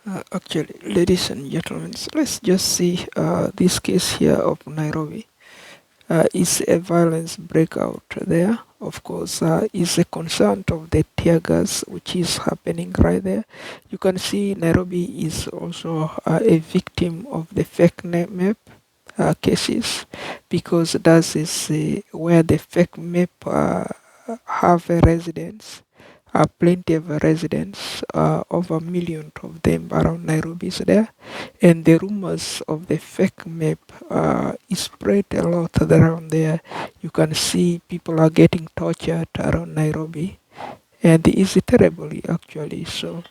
Actually, ladies and gentlemen, so let's just see this case here of Nairobi. Is a violence breakout there? Of course, is a concern of the tear gas which is happening right there. You can see Nairobi is also a victim of the fake map cases because that is where the fake map have a residence, plenty of residents, over a million of them around Nairobi is there, and the rumors of the fake map is spread a lot around there. You can see people are getting tortured around Nairobi, and it's terribly actually. So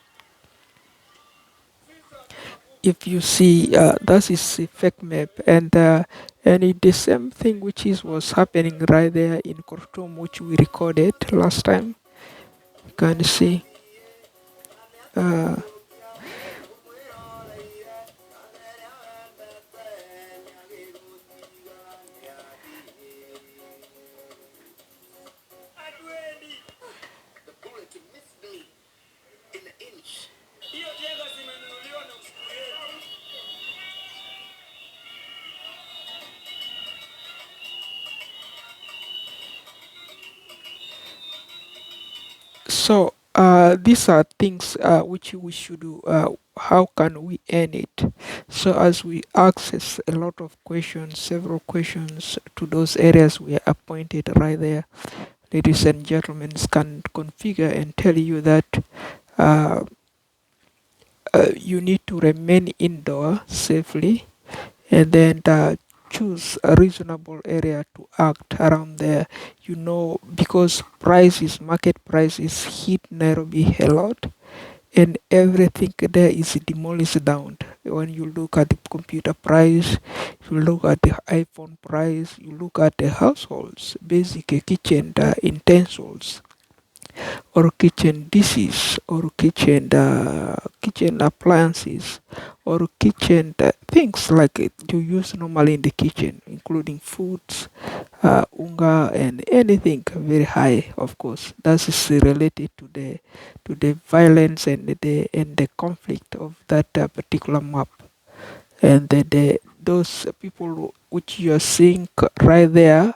if you see, that is a fake map, and it the same thing which is was happening right there in Khartoum, which we recorded last time. You can see. Uh, So these are things which we should do. How can we end it? So as we access a lot of questions, several questions to those areas we are appointed right there, ladies and gentlemen, can configure and tell you that uh, you need to remain indoor safely, and then choose a reasonable area to act around there, because market prices hit Nairobi a lot, and everything there is demolished down. When you look at the computer price, you look at the iPhone price, you look at the households basic kitchen utensils, or kitchen dishes, or kitchen appliances, or kitchen things like it you use normally in the kitchen, including foods, unga, and anything very high. Of course, that is related to the violence and the conflict of that particular map, and those people which you are seeing right there.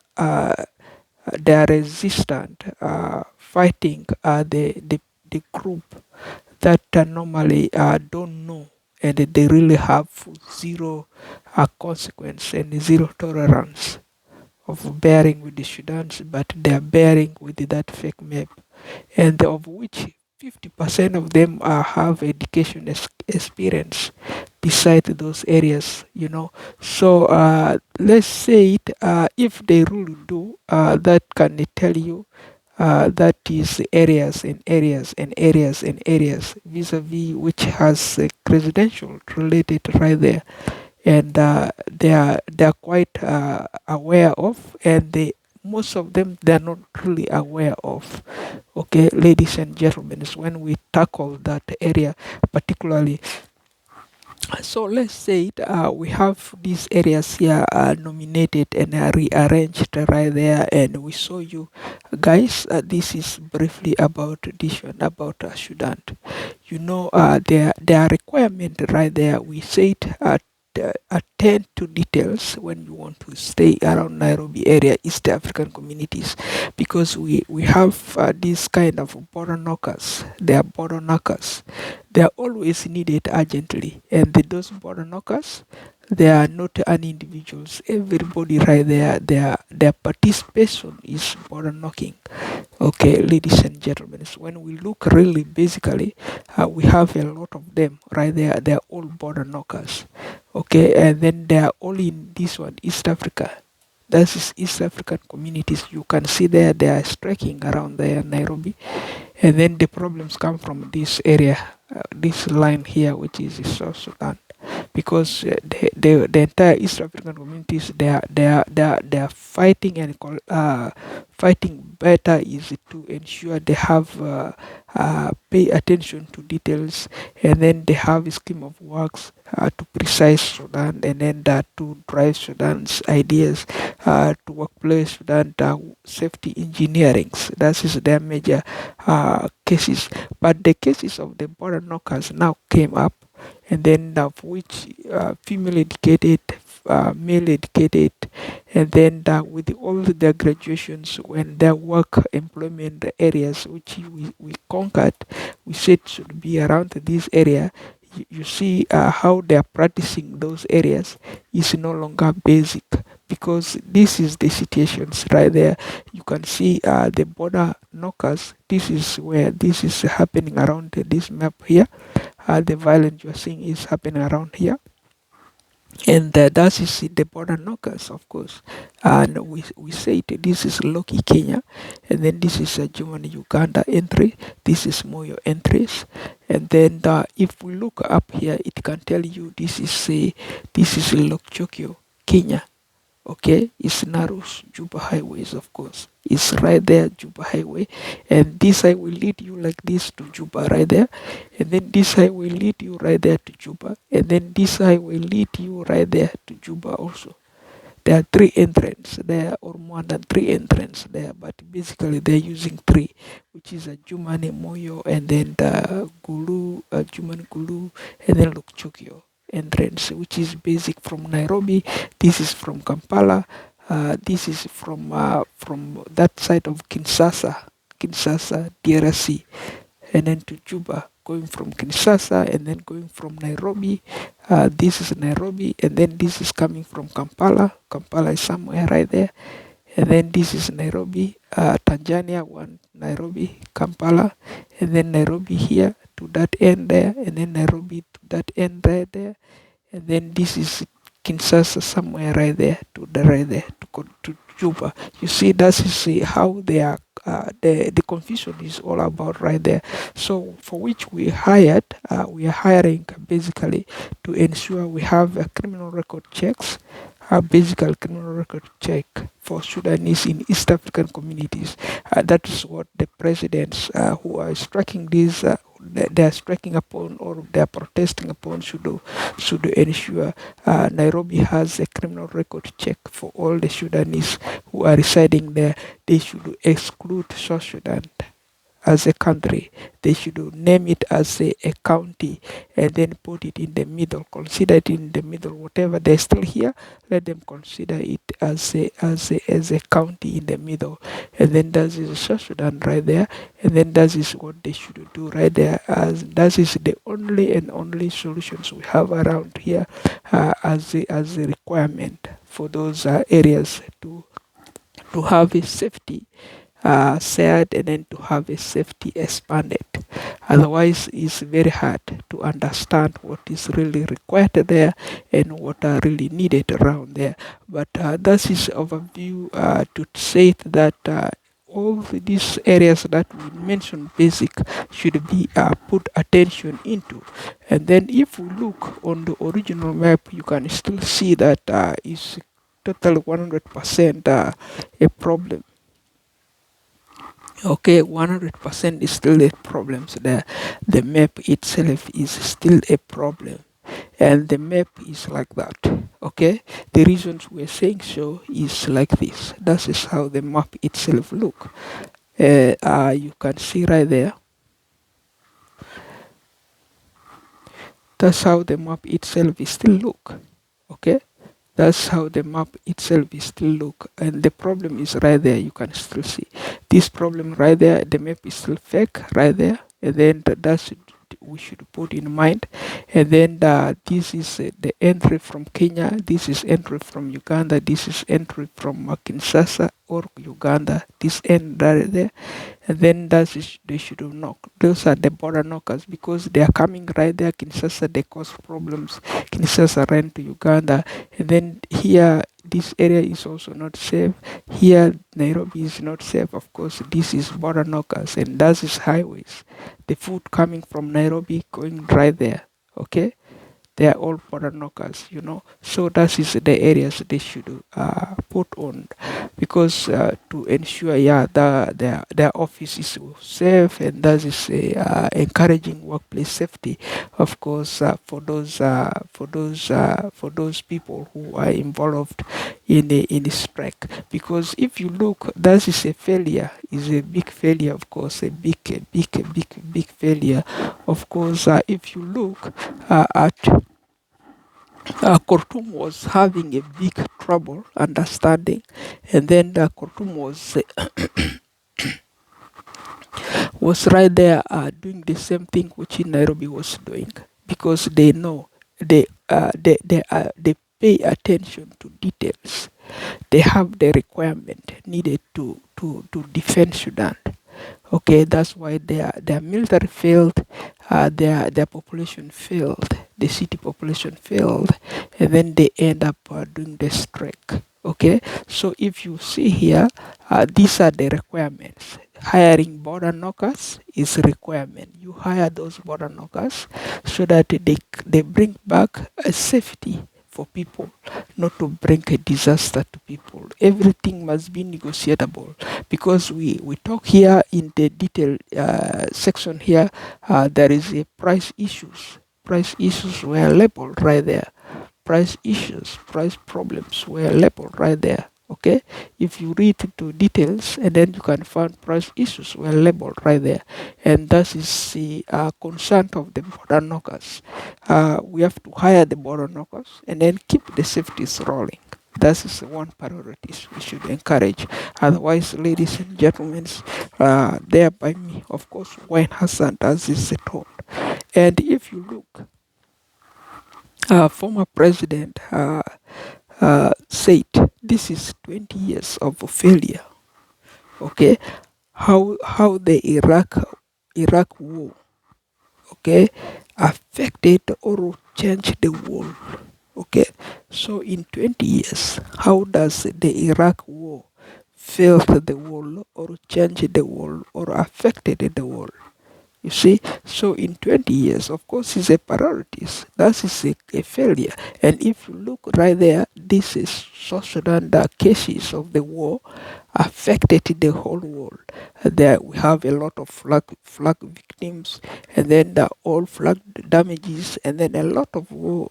They are resistant, fighting the group that normally don't know, and they really have zero consequence and zero tolerance of bearing with the Sudans, but they are bearing with that fake map, and of which 50% of them have education experience beside those areas. So let's say it, if they really do, that can tell you that is areas and areas and areas and areas vis-a-vis which has residential related right there, and they are quite aware of, and they most of them they are not really aware of. Okay, ladies and gentlemen, is when we tackle that area particularly. So let's say it, we have these areas here nominated and rearranged right there, and we show you guys. This is briefly about this one about Sudan. There are requirement right there. We said attend to details when you want to stay around Nairobi area, East African communities, because we have these kind of border knockers. They are border knockers. They are always needed urgently, and those border knockers, they are not an individuals. Everybody right there, their participation is border knocking. Okay, ladies and gentlemen, so when we look really basically, we have a lot of them right there. They are all border knockers. Okay, and then they are all in this one, East Africa. That is East African communities. You can see there they are striking around there, Nairobi, and then the problems come from this area, this line here, which is South Sudan, because the entire East African communities, they are fighting, and fighting better is to ensure they have pay attention to details, and then they have a scheme of works to precise Sudan, and then that to drive Sudan's ideas to workplace Sudan, safety engineering. That is their major cases. But the cases of the border knockers now came up, and then which female educated, male educated, and then with all their graduations, when their work employment areas which we conquered, we said should be around this area. You see how they are practicing those areas is no longer basic, because this is the situations right there. You can see the border knockers. This is where this is happening around this map here. The violence you are seeing is happening around here, and that is the border knockers, of course. And we say this is Loki Kenya, and then this is Adjumani Uganda entry, this is Moyo entries, and then if we look up here, it can tell you this is Lokichogio Kenya. Okay, it's Narus Juba highways, of course. It's right there, Juba highway, and this highway will lead you like this to Juba right there, and then this highway will lead you right there to Juba, and then this highway will lead you right there to Juba also. There are three entrances there, or more than three entrances there, but basically they're using three, which is a Jumani Moyo, and then the Gulu, Jumani Gulu, and then Lokichogio entrance, which is basic from Nairobi. This is from Kampala. This is from that side of Kinshasa, DRC, and then to Juba, going from Kinshasa, and then going from Nairobi. This is Nairobi, and then this is coming from Kampala. Kampala is somewhere right there. And then this is Nairobi, Tanzania, one Nairobi, Kampala, and then Nairobi here to that end there, and then Nairobi to that end right there, and then this is Kinshasa somewhere right there to the right there to go to Juba. You see, that is how they are. The confusion is all about right there. So for which we are hiring basically to ensure we have criminal record checks, a basic criminal record check for Sudanese in East African communities. That is what the presidents who are striking these, they are striking upon, or they are protesting upon, should do, should ensure Nairobi has a criminal record check for all the Sudanese who are residing there. They should exclude South Sudan as a country. They should name it as a county, and then put it in the middle, consider it in the middle. Whatever they're still here, let them consider it as a county in the middle. And then that is South Sudan right there, and then that is what they should do right there, as that is the only and only solutions we have around here, as a requirement for those areas to have a safety said, and then to have a safety expanded. Otherwise, it's very hard to understand what is really required there and what are really needed around there. But that is overview to say that all these areas that we mentioned basic should be put attention into. And then if we look on the original map, you can still see that is total 100% a problem. Okay, 100% is still a problem. So the map itself is still a problem, and the map is like that. Okay, the reasons we're saying so is like this. That is how the map itself look. You can see right there. That's how the map itself is still look. Okay, that's how the map itself is still look, and the problem is right there. You can still see this problem right there. The map is still fake right there, and then that's we should put in mind. And then this is the entry from Kenya, this is entry from Uganda, this is entry from Kinshasa or Uganda, this end right there. And then that is, they should knock. Those are the border knockers, because they are coming right there. Kinshasa, they cause problems. Kinshasa ran to Uganda, and then here this area is also not safe. Here Nairobi is not safe. Of course, this is border knockers, and that is highways. The food coming from Nairobi going right there. Okay, they are all border knockers, you know. So that is the areas they should put on, because to ensure, yeah, their office is safe, and that is encouraging workplace safety, of course, for those people who are involved in strike. Because if you look, that is a failure, is a big failure, of course, a big failure. Of course, if you look at Khartoum was having a big trouble understanding, and then Khartoum was right there doing the same thing which Nairobi was doing, because they know they pay attention to details. They have the requirement needed to defend Sudan. Okay, that's why their military failed, their population failed, the city population failed, and then they end up doing the strike. Okay, so if you see here, these are the requirements. Hiring border knockers is a requirement. You hire those border knockers so that they bring back a safety for people, not to bring a disaster to people. Everything must be negotiable, because we talk here in the detail section here. There is a price issues. Price issues were labeled right there. Price issues, price problems were labeled right there. Okay, if you read into details, and then you can find price issues were labeled right there, and that is the concern of the border knockers. We have to hire the border knockers and then keep the safeties rolling. That is one priority we should encourage. Otherwise, ladies and gentlemen, there by me, of course, Wayne Hassan, as is told. And if you look, former president said this is 20 years of failure. Okay, how the Iraq war, okay, affected or changed the world. Okay, so in 20 years, how does the Iraq war failed the world or changed the world or affected the world? You see, so in 20 years, of course, it's a priorities. That is a failure. And if you look right there, this is South Sudan, the cases of the war affected the whole world. There we have a lot of flag victims, and then the all flag damages, and then a lot of war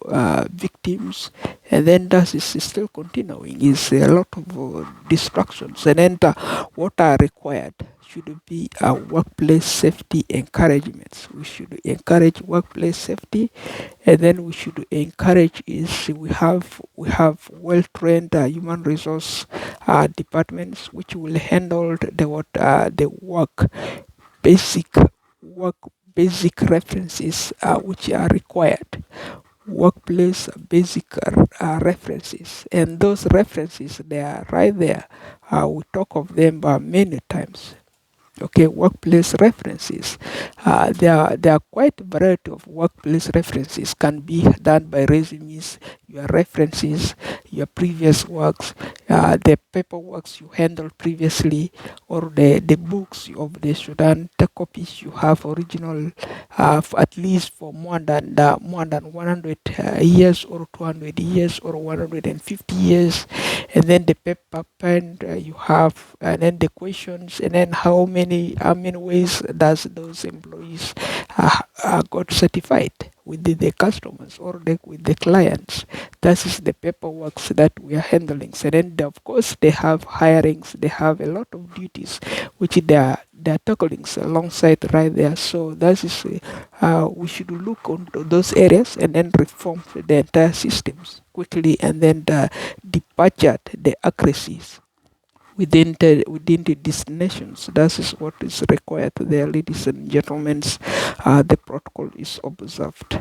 victims, and then that is still continuing. Is a lot of destructions, and then what are required should be workplace safety encouragements. We should encourage workplace safety, and then we should encourage is we have well trained human resource departments which will handle the basic work basic references which are required, workplace basic references, and those references they are right there. We talk of them many times. Okay, workplace references. There are quite a variety of workplace references can be done by resumes, your references, your previous works, the paperwork you handled previously, or the books of the Sudan, the copies you have original, at least for more than 100 years or 200 years or 150 years, and then the paper pen you have, and then the questions, and then how many ways does those employees got certified with the customers or with the clients. That is the paperwork that we are handling. So then of course they have hirings, they have a lot of duties which they are tackling alongside right there. So that is we should look onto those areas and then reform the entire systems quickly, and then budget the accuracies within the destinations. That is what is required there, ladies and gentlemen. The protocol is observed.